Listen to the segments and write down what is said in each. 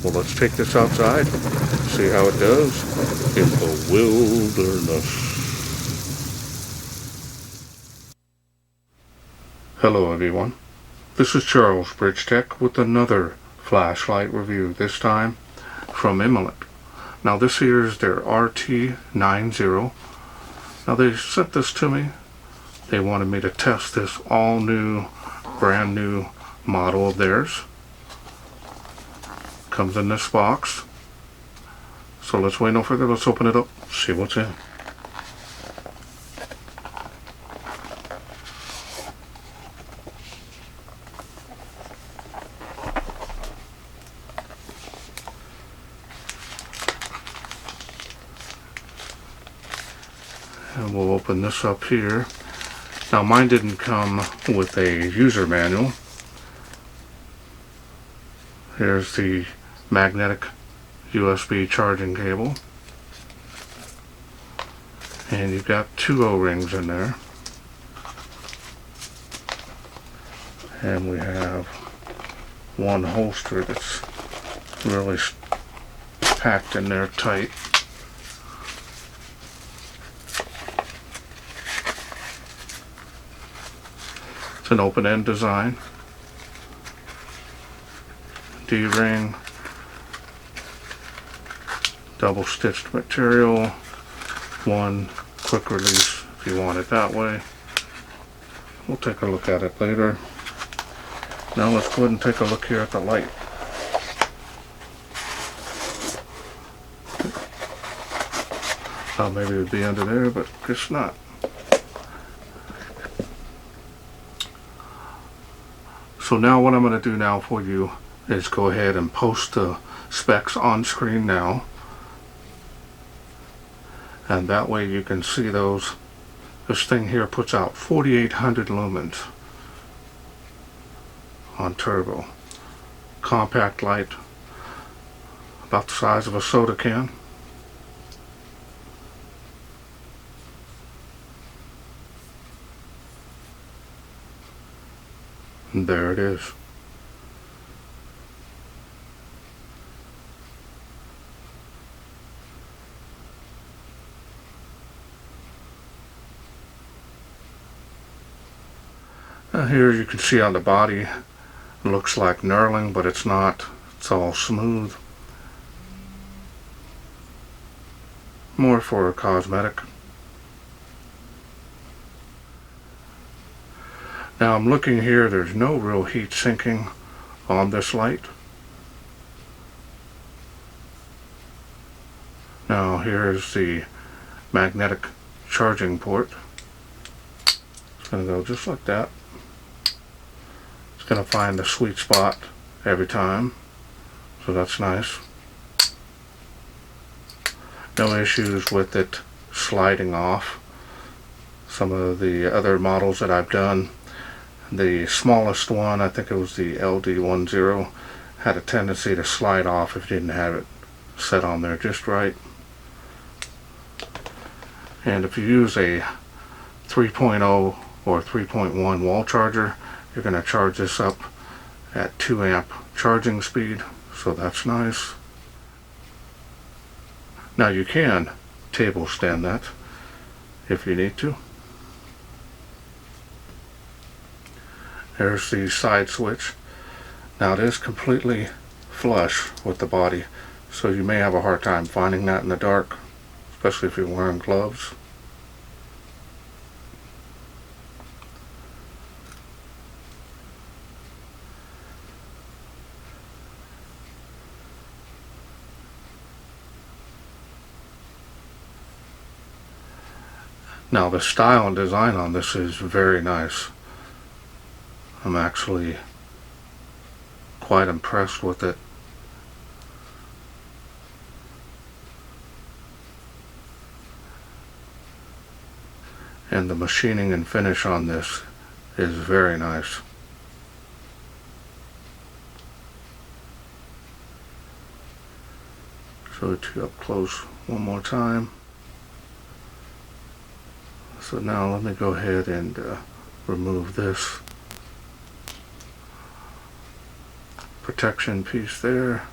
Well, let's take this outside, see how it does in the wilderness. Hello everyone, this is Charles BridgTec with another flashlight review, this time from Imalent. Now this here is their RT90. Now they sent this to me. They wanted me to test this all new, brand new model of theirs. Comes in this box. So let's wait no further, let's open it up, see what's in. And we'll open this up here. Now mine didn't come with a user manual. Here's the magnetic USB charging cable. And you've got two O-rings in there. And we have one holster that's really packed in there tight. It's an open-end design. D-ring, double-stitched material, one quick release if you want it that way. We'll take a look at it later. Now let's go ahead and take a look here at the light. Maybe it would be under there, but guess not. So now what I'm going to do now for you is go ahead and post the specs on screen now, and that way you can see those. This thing here puts out 4,800 lumens on turbo. Compact light, about the size of a soda can. And there it is. Here you can see on the body, it looks like knurling, but it's not. It's all smooth. More for a cosmetic. Now I'm looking here, there's no real heat sinking on this light. Now here's the magnetic charging port. It's going to go just like that. It's going to find the sweet spot every time, so that's nice. No issues with it sliding off. Some of the other models that I've done, the smallest one, I think it was the LD10, had a tendency to slide off if you didn't have it set on there just right. And if you use a 3.0 or 3.1 wall charger, you're going to charge this up at 2 amp charging speed, so that's nice. Now you can table stand that if you need to. There's the side switch. Now it is completely flush with the body, so you may have a hard time finding that in the dark, especially if you're wearing gloves. Now the style and design on this is very nice. I'm actually quite impressed with it. And the machining and finish on this is very nice. Show it to you up close one more time. So now let me go ahead and remove this protection piece there.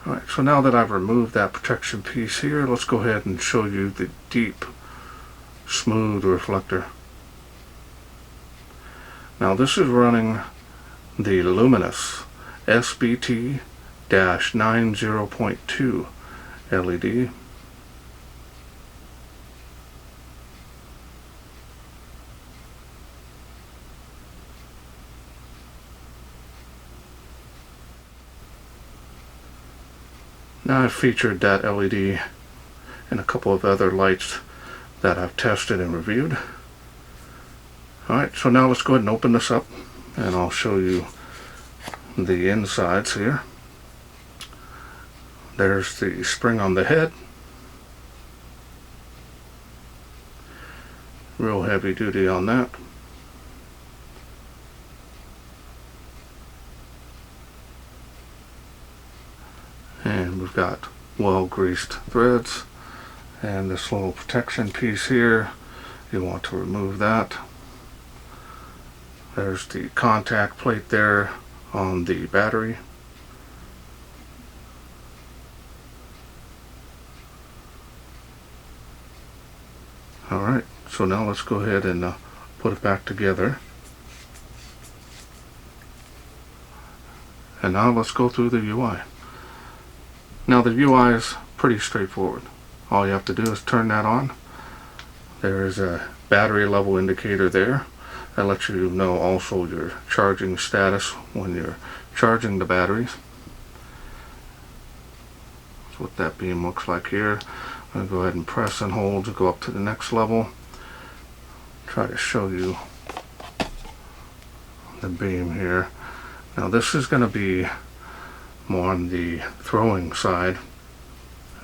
Alright, so now that I've removed that protection piece here, let's go ahead and show you the deep, smooth reflector. Now this is running the Luminus SBT 90.2 LED. Now I've featured that LED in a couple of other lights that I've tested and reviewed. Alright, so now let's go ahead and open this up and I'll show you the insides here. There's the spring on the head. Real heavy duty on that. And we've got well greased threads, and this little protection piece here, you want to remove that. There's the contact plate there on the battery. Alright, so now let's go ahead and put it back together. And now let's go through the UI. Now the UI is pretty straightforward. All you have to do is turn that on. There is a battery level indicator there that lets you know also your charging status when you're charging the batteries. That's what that beam looks like here. I'm going to go ahead and press and hold to go up to the next level. Try to show you the beam here. Now this is going to be more on the throwing side.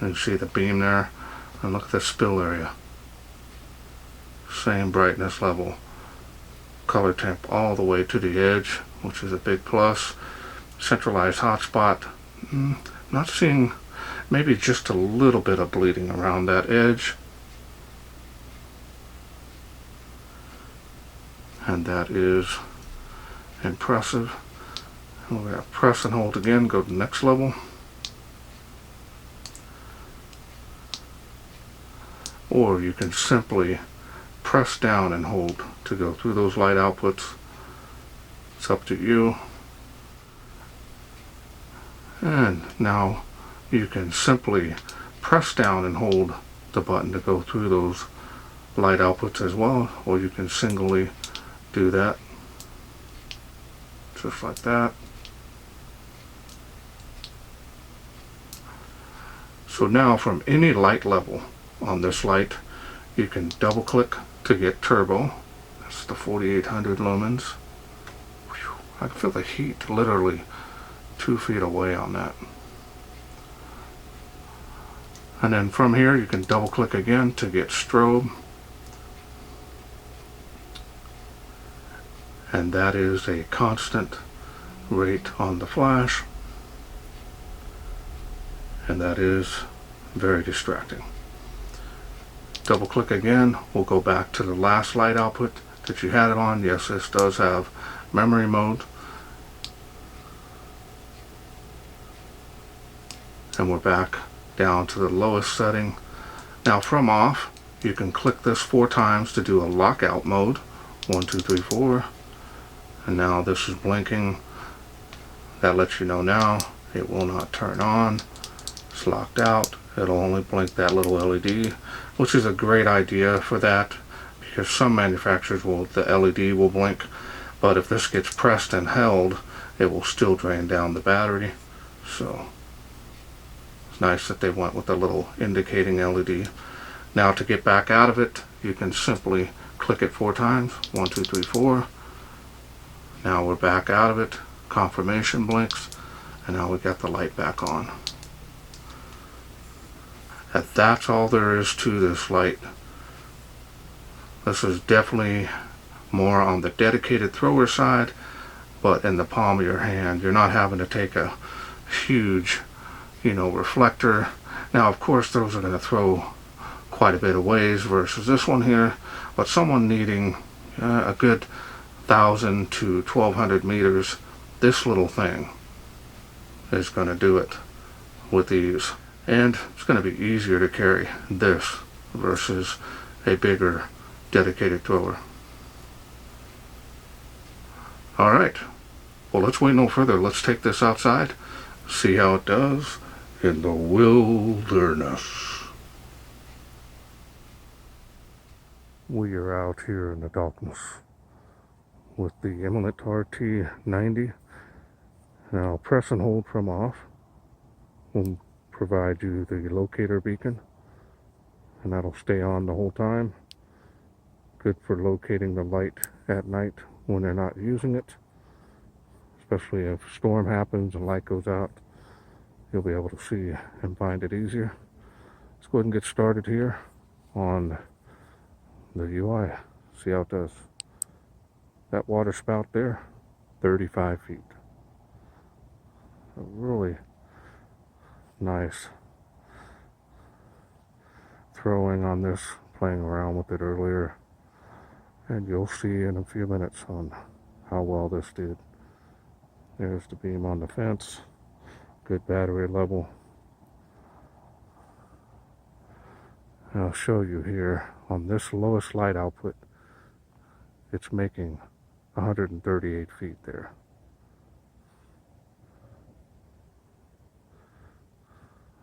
And you see the beam there, and look at the spill area. Same brightness level, color temp all the way to the edge, which is a big plus. Centralized hotspot, not seeing, maybe just a little bit of bleeding around that edge. And that is impressive. We're going to press and hold again, go to the next level. Or you can simply press down and hold to go through those light outputs. It's up to you. And now you can simply press down and hold the button to go through those light outputs as well, or you can singly do that, just like that. So now from any light level on this light, you can double click to get turbo. That's the 4800 lumens. Whew, I can feel the heat literally 2 feet away on that. And then from here you can double click again to get strobe. And that is a constant rate on the flash. And that is very distracting. Double click again, we'll go back to the last light output that you had it on. Yes, this does have memory mode. And we're back down to the lowest setting. Now from off, you can click this 4 times to do a lockout mode. 1, 2, 3, 4. And now this is blinking. That lets you know now it will not turn on. It's locked out. It'll only blink that little LED, which is a great idea for that, because some manufacturers the LED will blink, but if this gets pressed and held, it will still drain down the battery. So it's nice that they went with a little indicating LED. Now to get back out of it, you can simply click it 4 times. 1, 2, 3, 4. Now we're back out of it. Confirmation blinks, and now we got the light back on. And that's all there is to this light. This is definitely more on the dedicated thrower side, but in the palm of your hand. You're not having to take a huge, reflector. Now of course those are going to throw quite a bit of ways versus this one here, but someone needing a good 1,000 to 1,200 meters, this little thing is going to do it with ease. And it's going to be easier to carry this versus a bigger dedicated thrower. Alright, well, let's wait no further. Let's take this outside, see how it does in the wilderness. We are out here in the darkness with the Imalent RT90. Now, press and hold from off will provide you the locator beacon, and that'll stay on the whole time. Good for locating the light at night when they're not using it, especially if a storm happens and light goes out. You'll be able to see and find it easier. Let's go ahead and get started here on the UI. See how it does. That water spout there, 35 feet. A really nice throwing on this, playing around with it earlier. And you'll see in a few minutes on how well this did. There's the beam on the fence. Good battery level. I'll show you here on this lowest light output, it's making 138 feet there.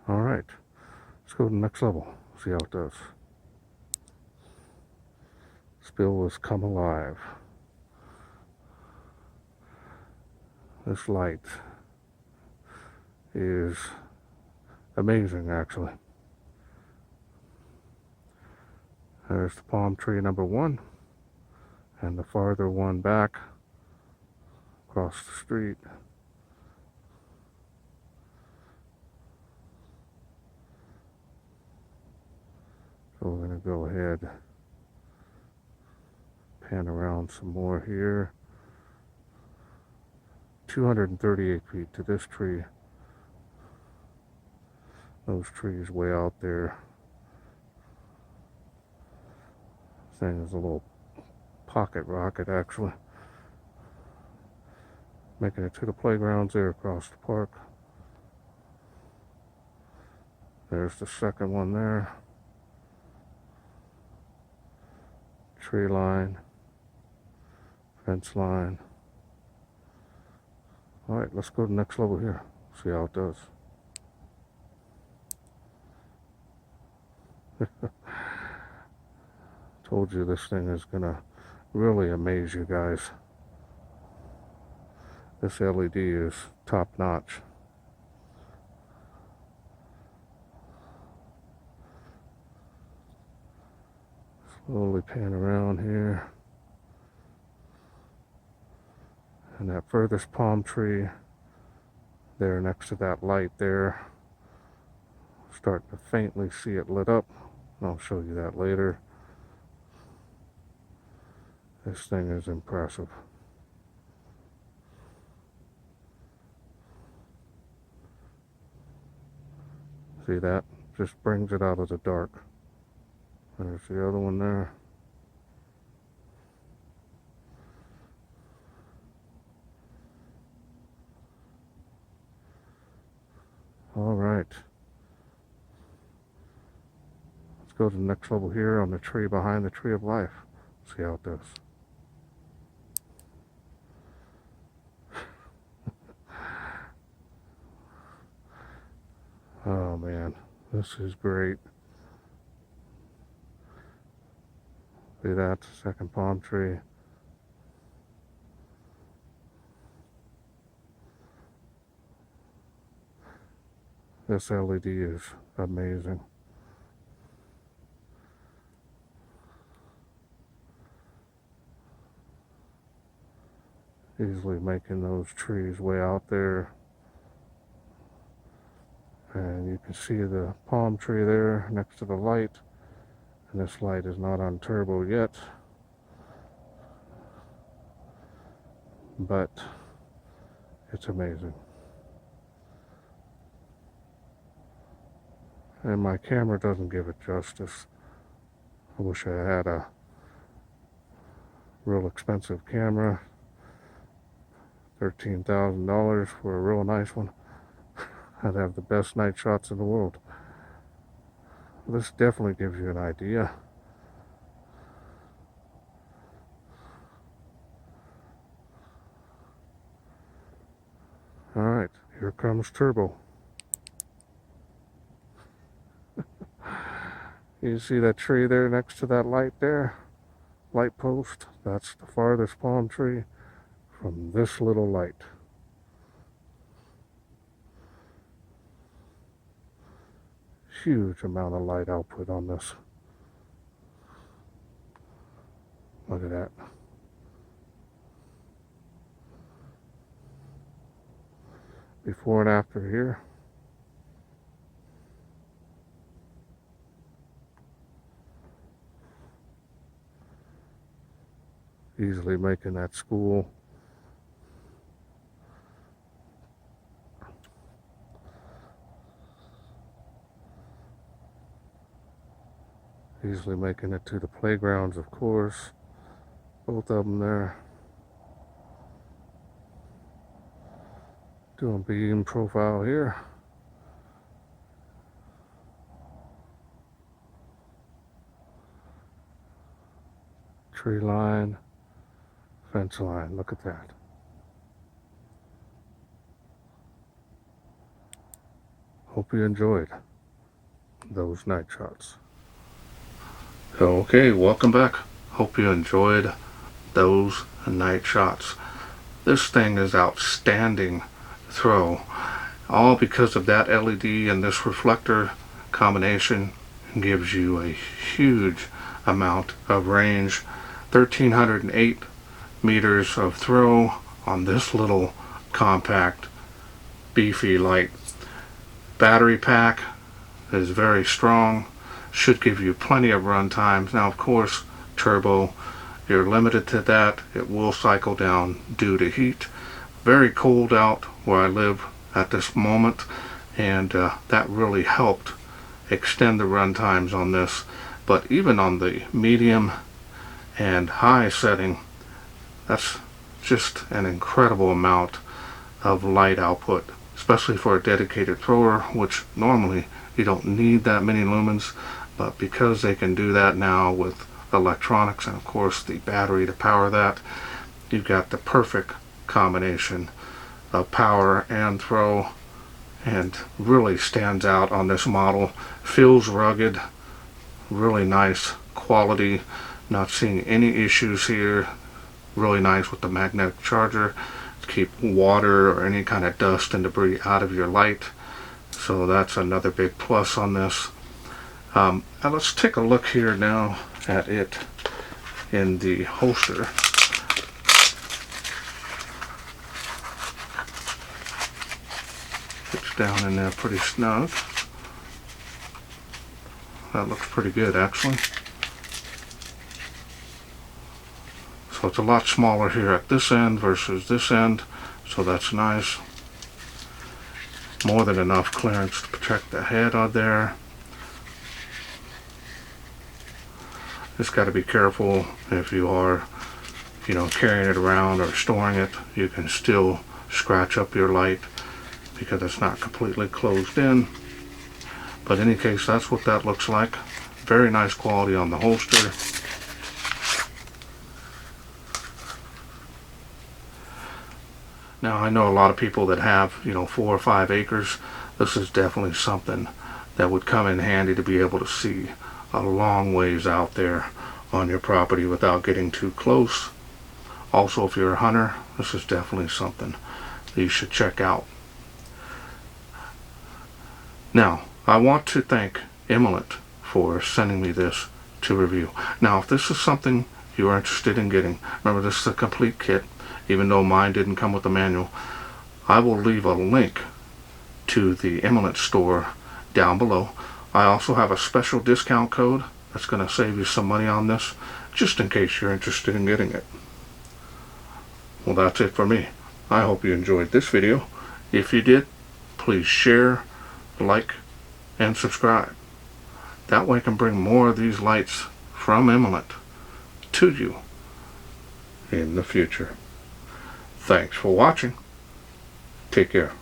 Alright, let's go to the next level, see how it does. Spill has come alive. This light is amazing, actually. There's the palm tree number 1, and the farther one back across the street. So we're going to go ahead, pan around some more here. 238 feet to this tree. Those trees way out there. This thing is a little pocket rocket, actually. Making it to the playgrounds there across the park. There's the second one there. Tree line. Fence line. Alright, let's go to the next level here. See how it does. Told you this thing is gonna really amaze you guys. This LED is top notch. Slowly pan around here. And that furthest palm tree there next to that light there, starting to faintly see it lit up. I'll show you that later. This thing is impressive. See that? Just brings it out of the dark. There's the other one there. All right. Let's go to the next level here on the tree behind the tree of life. See how it does. Oh man, this is great. See that? Second palm tree. This LED is amazing. Easily making those trees way out there. And you can see the palm tree there next to the light. And this light is not on turbo yet. But it's amazing. And my camera doesn't give it justice. I wish I had a real expensive camera. $13,000 for a real nice one. I'd have the best night shots in the world. This definitely gives you an idea. Alright, here comes turbo. You see that tree there next to that light there? Light post? That's the farthest palm tree from this little light. Huge amount of light output on this. Look at that. Before and after here. Easily making that school. Easily making it to the playgrounds, of course. Both of them there. Doing beam profile here. Tree line. Fence line. Look at that. Hope you enjoyed those night shots. Okay, welcome back. Hope you enjoyed those night shots. This thing is outstanding throw, all because of that LED and this reflector combination gives you a huge amount of range. 1308 meters of throw on this little compact beefy light. Battery pack is very strong, should give you plenty of run times. Now of course turbo, you're limited to that. It will cycle down due to heat. Very cold out where I live at this moment, and that really helped extend the run times on this. But even on the medium and high setting, that's just an incredible amount of light output, especially for a dedicated thrower, which normally you don't need that many lumens, but because they can do that now with electronics and of course the battery to power that, you've got the perfect combination of power and throw, and really stands out on this model. Feels rugged, really nice quality, not seeing any issues here. Really nice with the magnetic charger to keep water or any kind of dust and debris out of your light, so that's another big plus on this. Now let's take a look here now at it in the holster. Fits down in there pretty snug. That looks pretty good actually. So it's a lot smaller here at this end versus this end, so that's nice. More than enough clearance to protect the head on there. Just got to be careful if you are, carrying it around or storing it. You can still scratch up your light because it's not completely closed in. But in any case, that's what that looks like. Very nice quality on the holster. Now I know a lot of people that have 4 or 5 acres. This is definitely something that would come in handy to be able to see a long ways out there on your property without getting too close. Also, if you're a hunter, this is definitely something that you should check out. Now, I want to thank Imalent for sending me this to review. Now, if this is something you're interested in getting, remember this is a complete kit, even though mine didn't come with a manual. I will leave a link to the Imalent store down below. I also have a special discount code that's going to save you some money on this, just in case you're interested in getting it. Well, that's it for me. I hope you enjoyed this video. If you did, please share, like, and subscribe. That way I can bring more of these lights from Imalent to you in the future. Thanks for watching. Take care.